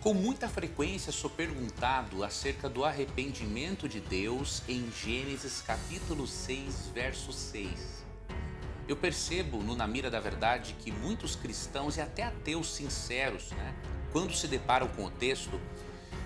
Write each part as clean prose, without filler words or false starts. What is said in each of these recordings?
Com muita frequência sou perguntado acerca do arrependimento de Deus em Gênesis capítulo 6, verso 6. Eu percebo no Na Mira da Verdade que muitos cristãos e até ateus sinceros, quando se deparam com o texto,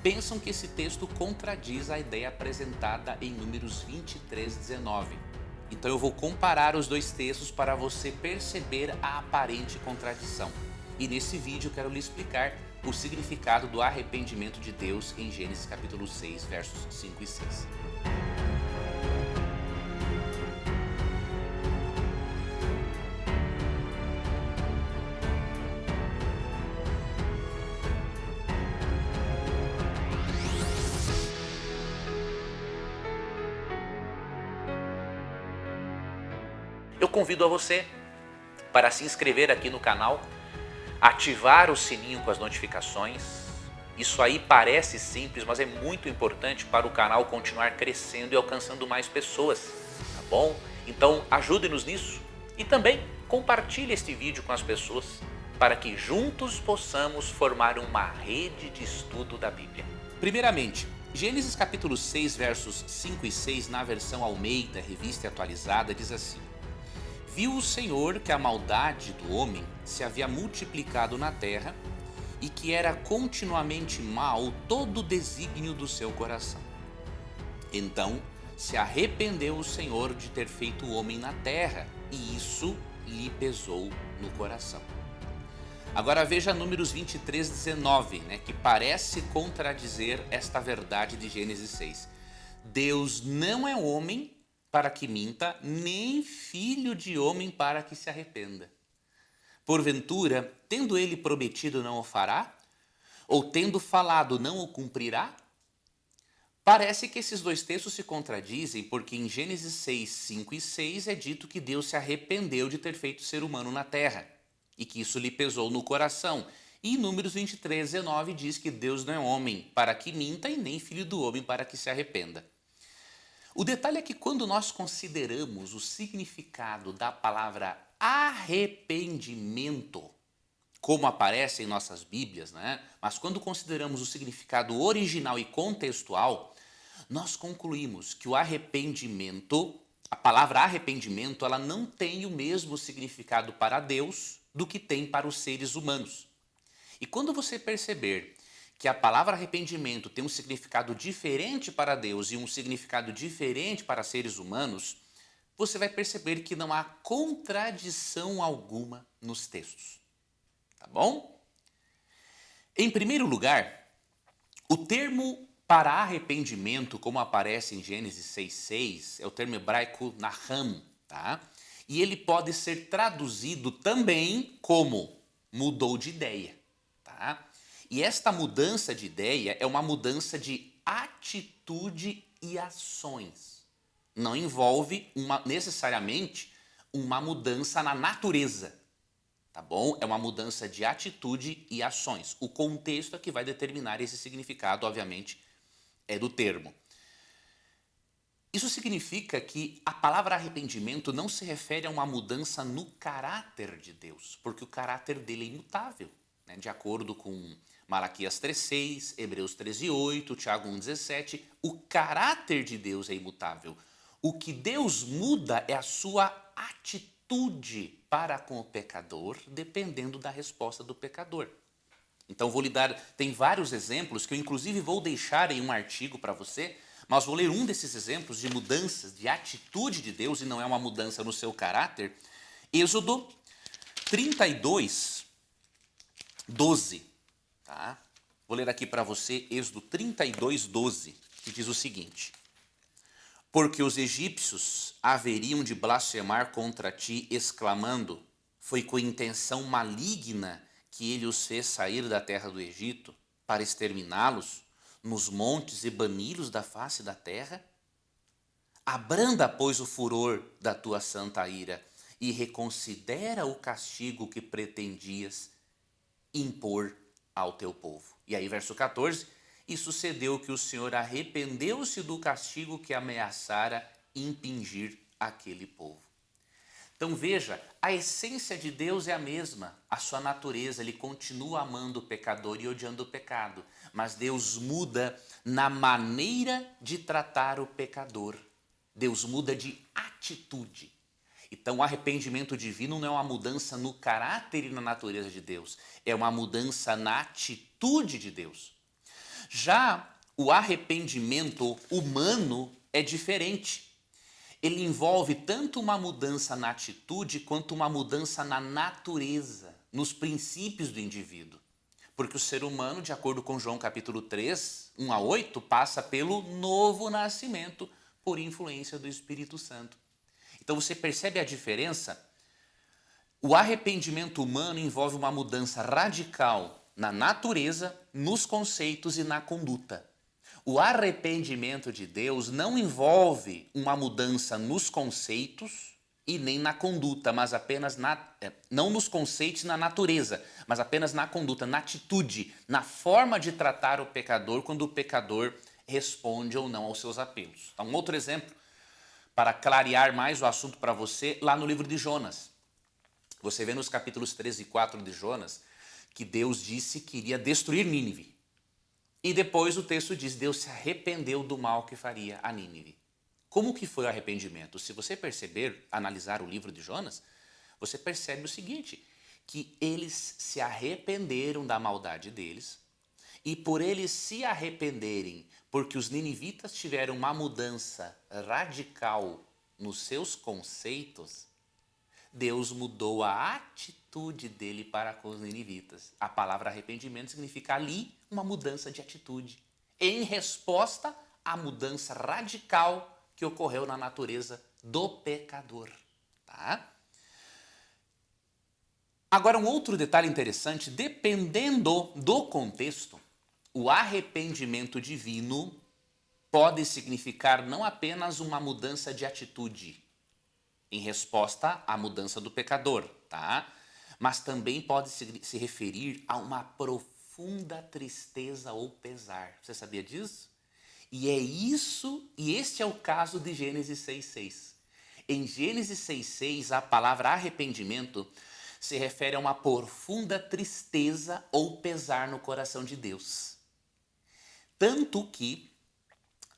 pensam que esse texto contradiz a ideia apresentada em Números 23, 19. Então eu vou comparar os dois textos para você perceber a aparente contradição. E nesse vídeo eu quero lhe explicar o significado do arrependimento de Deus em Gênesis capítulo 6, versos 5 e 6. Eu convido a você para se inscrever aqui no canal, ativar o sininho com as notificações. Isso aí parece simples, mas é muito importante para o canal continuar crescendo e alcançando mais pessoas, tá bom? Então ajude-nos nisso e também compartilhe este vídeo com as pessoas para que juntos possamos formar uma rede de estudo da Bíblia. Primeiramente, Gênesis capítulo 6, versos 5 e 6 na versão Almeida, revista e atualizada, diz assim: Viu o Senhor que a maldade do homem se havia multiplicado na terra e que era continuamente mau todo o desígnio do seu coração. Então se arrependeu o Senhor de ter feito o homem na terra e isso lhe pesou no coração. Agora veja Números 23, 19, que parece contradizer esta verdade de Gênesis 6. Deus não é homem para que minta, nem filho de homem para que se arrependa. Porventura, tendo ele prometido, não o fará? Ou tendo falado, não o cumprirá? Parece que esses dois textos se contradizem, porque em Gênesis 6, 5 e 6 é dito que Deus se arrependeu de ter feito o ser humano na terra, e que isso lhe pesou no coração. E em Números 23, 19 diz que Deus não é homem para que minta, e nem filho do homem para que se arrependa. O detalhe é que quando nós consideramos o significado da palavra arrependimento, como aparece em nossas Bíblias, mas quando consideramos o significado original e contextual, nós concluímos que o arrependimento, a palavra arrependimento, ela não tem o mesmo significado para Deus do que tem para os seres humanos. E quando você perceber que a palavra arrependimento tem um significado diferente para Deus e um significado diferente para seres humanos, você vai perceber que não há contradição alguma nos textos. Tá bom? Em primeiro lugar, o termo para arrependimento, como aparece em Gênesis 6,6, é o termo hebraico naham, tá? E ele pode ser traduzido também como mudou de ideia, tá? E esta mudança de ideia é uma mudança de atitude e ações. Não envolve necessariamente uma mudança na natureza, tá bom? É uma mudança de atitude e ações. O contexto é que vai determinar esse significado, obviamente, é do termo. Isso significa que a palavra arrependimento não se refere a uma mudança no caráter de Deus, porque o caráter dele é imutável, de acordo com Malaquias 3,6, Hebreus 13,8, Tiago 1,17, o caráter de Deus é imutável. O que Deus muda é a sua atitude para com o pecador, dependendo da resposta do pecador. Então vou lhe dar, tem vários exemplos que eu inclusive vou deixar em um artigo para você, mas vou ler um desses exemplos de mudanças de atitude de Deus, e não é uma mudança no seu caráter. Êxodo 32, 12. Tá? Vou ler aqui para você Êxodo 32, 12, que diz o seguinte: Porque os egípcios haveriam de blasfemar contra ti, exclamando, foi com intenção maligna que ele os fez sair da terra do Egito, para exterminá-los nos montes e bani-los da face da terra? Abranda, pois, o furor da tua santa ira, e reconsidera o castigo que pretendias impor ao teu povo. E aí, verso 14, e sucedeu que o Senhor arrependeu-se do castigo que ameaçara impingir aquele povo. Então veja, a essência de Deus é a mesma, a sua natureza, ele continua amando o pecador e odiando o pecado, mas Deus muda na maneira de tratar o pecador. Deus muda de atitude. Então o arrependimento divino não é uma mudança no caráter e na natureza de Deus, é uma mudança na atitude de Deus. Já o arrependimento humano é diferente. Ele envolve tanto uma mudança na atitude quanto uma mudança na natureza, nos princípios do indivíduo. Porque o ser humano, de acordo com João capítulo 3, 1 a 8, passa pelo novo nascimento por influência do Espírito Santo. Então você percebe a diferença? O arrependimento humano envolve uma mudança radical na natureza, nos conceitos e na conduta. O arrependimento de Deus não envolve uma mudança nos conceitos e nem na conduta, mas apenas não nos conceitos e na natureza, mas apenas na conduta, na atitude, na forma de tratar o pecador quando o pecador responde ou não aos seus apelos. Então, um outro exemplo, para clarear mais o assunto para você, lá no livro de Jonas. Você vê nos capítulos 13 e 4 de Jonas que Deus disse que iria destruir Nínive. E depois o texto diz, Deus se arrependeu do mal que faria a Nínive. Como que foi o arrependimento? Se você perceber, analisar o livro de Jonas, você percebe o seguinte, que eles se arrependeram da maldade deles, e por eles se arrependerem, porque os ninivitas tiveram uma mudança radical nos seus conceitos, Deus mudou a atitude dele para com os ninivitas. A palavra arrependimento significa ali uma mudança de atitude, em resposta à mudança radical que ocorreu na natureza do pecador. Tá? Agora, um outro detalhe interessante, dependendo do contexto, o arrependimento divino pode significar não apenas uma mudança de atitude, em resposta à mudança do pecador, tá? Mas também pode se referir a uma profunda tristeza ou pesar. Você sabia disso? E é isso, e este é o caso de Gênesis 6:6. Em Gênesis 6:6, a palavra arrependimento se refere a uma profunda tristeza ou pesar no coração de Deus. Tanto que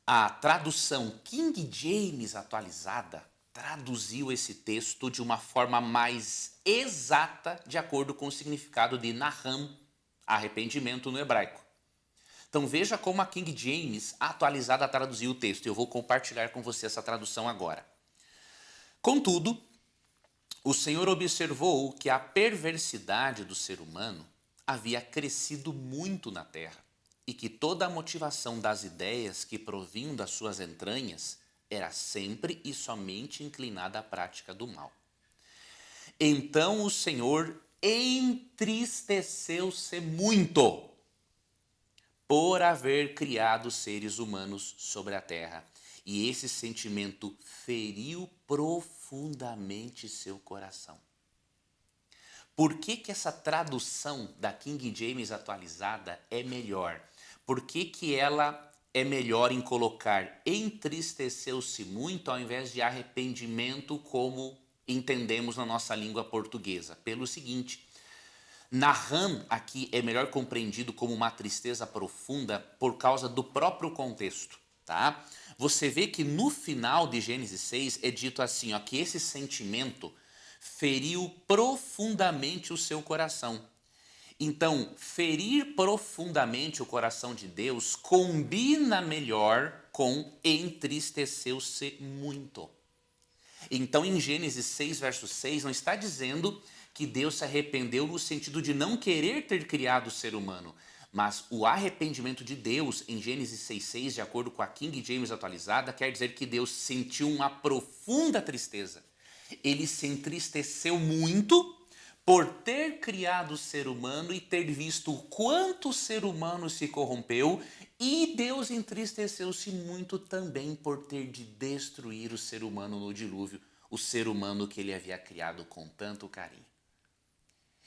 a tradução King James atualizada traduziu esse texto de uma forma mais exata, de acordo com o significado de Naham, arrependimento no hebraico. Então veja como a King James atualizada traduziu o texto. Eu vou compartilhar com você essa tradução agora. Contudo, o Senhor observou que a perversidade do ser humano havia crescido muito na terra e que toda a motivação das ideias que provinham das suas entranhas era sempre e somente inclinada à prática do mal. Então o Senhor entristeceu-se muito por haver criado seres humanos sobre a terra. E esse sentimento feriu profundamente seu coração. Por que que essa tradução da King James atualizada é melhor? Por que que ela é melhor em colocar entristeceu-se muito ao invés de arrependimento como entendemos na nossa língua portuguesa? Pelo seguinte, Naham aqui é melhor compreendido como uma tristeza profunda por causa do próprio contexto, tá? Você vê que no final de Gênesis 6 é dito assim, ó, que esse sentimento feriu profundamente o seu coração. Então, ferir profundamente o coração de Deus combina melhor com entristeceu-se muito. Então, em Gênesis 6, verso 6, não está dizendo que Deus se arrependeu no sentido de não querer ter criado o ser humano, mas o arrependimento de Deus, em Gênesis 6,6, de acordo com a King James atualizada, quer dizer que Deus sentiu uma profunda tristeza. Ele se entristeceu muito por ter criado o ser humano e ter visto o quanto o ser humano se corrompeu, e Deus entristeceu-se muito também por ter de destruir o ser humano no dilúvio, o ser humano que ele havia criado com tanto carinho.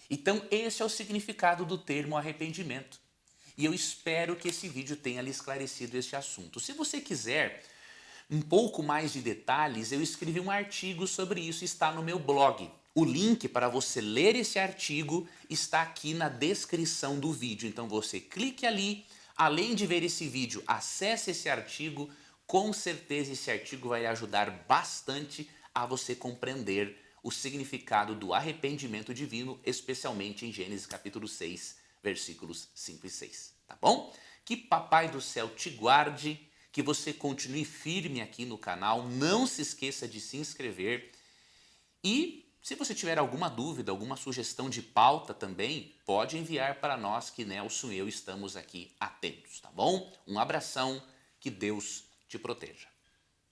Então esse é o significado do termo arrependimento. E eu espero que esse vídeo tenha lhe esclarecido este assunto. Se você quiser um pouco mais de detalhes, eu escrevi um artigo sobre isso, está no meu blog. O link para você ler esse artigo está aqui na descrição do vídeo. Então você clique ali, além de ver esse vídeo, acesse esse artigo. Com certeza esse artigo vai ajudar bastante a você compreender o significado do arrependimento divino, especialmente em Gênesis capítulo 6, versículos 5 e 6. Tá bom? Que Papai do Céu te guarde, que você continue firme aqui no canal. Não se esqueça de se inscrever. E se você tiver alguma dúvida, alguma sugestão de pauta também, pode enviar para nós que Nelson e eu estamos aqui atentos, tá bom? Um abração, que Deus te proteja.